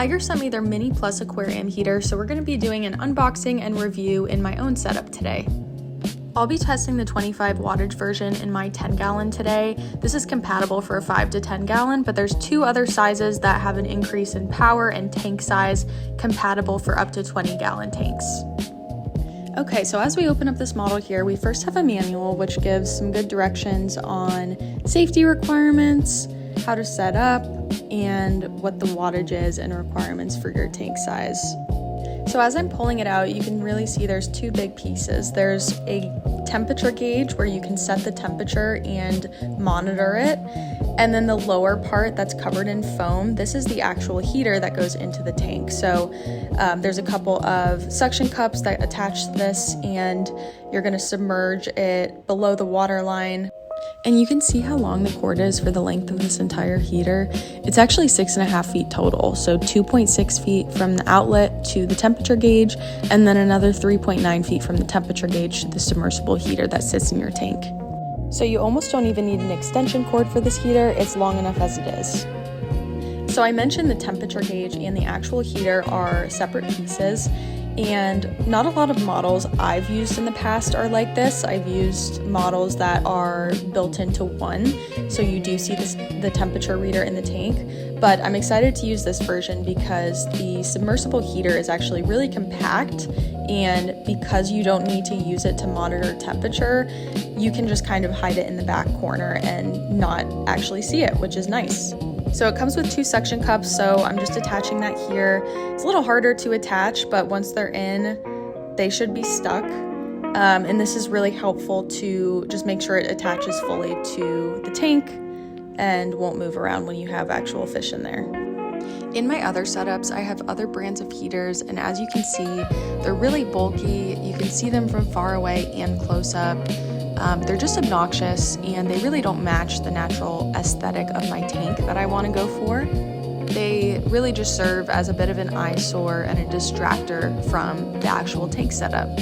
Hygger sent me their Mini Plus Aquarium heater, so we're going to be doing an unboxing and review in my own setup today. I'll be testing the 25 wattage version in my 10 gallon today. This is compatible for a 5 to 10 gallon, but there's two other sizes that have an increase in power and tank size compatible for up to 20 gallon tanks. Okay, so as we open up this model here, we first have a manual which gives some good directions on safety requirements, how to set up, and what the wattage is and requirements for your tank size. So as I'm pulling it out, you can really see there's two big pieces. There's a temperature gauge where you can set the temperature and monitor it. And then the lower part that's covered in foam, this is the actual heater that goes into the tank. So there's a couple of suction cups that attach to this, and you're gonna submerge it below the water line. And you can see how long the cord is for the length of this entire heater. It's actually 6.5 feet total, so 2.6 feet from the outlet to the temperature gauge, and then another 3.9 feet from the temperature gauge to the submersible heater that sits in your tank. So you almost don't even need an extension cord for this heater, it's long enough as it is. So I mentioned the temperature gauge and the actual heater are separate pieces, and not a lot of models I've used in the past are like this. I've used models that are built into one, so you do see the temperature reader in the tank, but I'm excited to use this version because the submersible heater is actually really compact, and because you don't need to use it to monitor temperature, you can just kind of hide it in the back corner and not actually see it, which is nice. So it comes with two suction cups, so I'm just attaching that here. It's a little harder to attach, but once they're in, they should be stuck. And this is really helpful to just make sure it attaches fully to the tank and won't move around when you have actual fish in there. In my other setups, I have other brands of heaters, and as you can see, they're really bulky. You can see them from far away and close up. They're just obnoxious, and they really don't match the natural aesthetic of my tank that I want to go for. They really just serve as a bit of an eyesore and a distractor from the actual tank setup.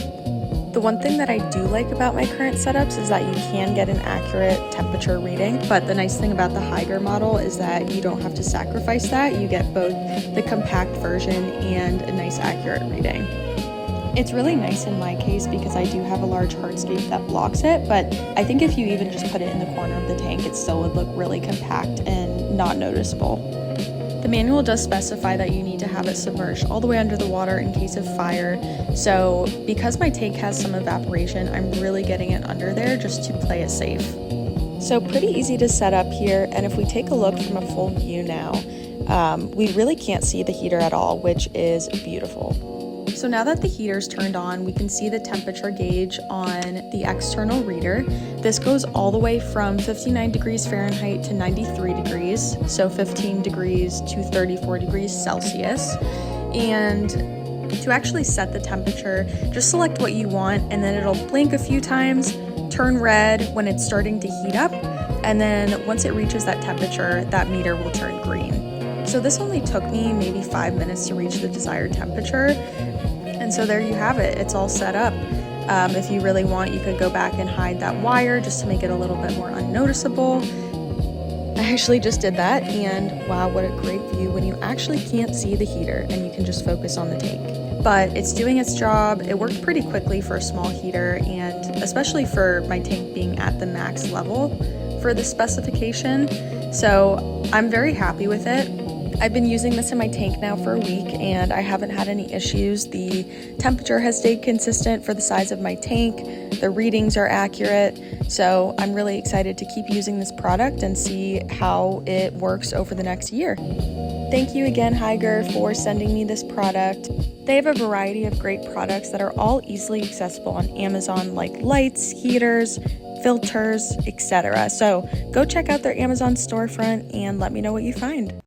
The one thing that I do like about my current setups is that you can get an accurate temperature reading, but the nice thing about the Hygger model is that you don't have to sacrifice that. You get both the compact version and a nice accurate reading. It's really nice in my case because I do have a large hardscape that blocks it, but I think if you even just put it in the corner of the tank, it still would look really compact and not noticeable. The manual does specify that you need to have it submerged all the way under the water in case of fire, so because my tank has some evaporation, I'm really getting it under there just to play it safe. So pretty easy to set up here, and if we take a look from a full view now, we really can't see the heater at all, which is beautiful. So now that the heater's turned on, we can see the temperature gauge on the external reader. This goes all the way from 59 degrees Fahrenheit to 93 degrees, so 15 degrees to 34 degrees Celsius. And to actually set the temperature, just select what you want, and then it'll blink a few times, turn red when it's starting to heat up, and then once it reaches that temperature, that meter will turn green. So this only took me maybe 5 minutes to reach the desired temperature. And so there you have it, it's all set up. If you really want, you could go back and hide that wire just to make it a little bit more unnoticeable. I actually just did that, and wow, what a great view when you actually can't see the heater and you can just focus on the tank. But it's doing its job. It worked pretty quickly for a small heater, and especially for my tank being at the max level for the specification. So I'm very happy with it. I've been using this in my tank now for a week, and I haven't had any issues. The temperature has stayed consistent for the size of my tank. The readings are accurate. So I'm really excited to keep using this product and see how it works over the next year. Thank you again, Hygger, for sending me this product. They have a variety of great products that are all easily accessible on Amazon, like lights, heaters, filters, etc. So go check out their Amazon storefront and let me know what you find.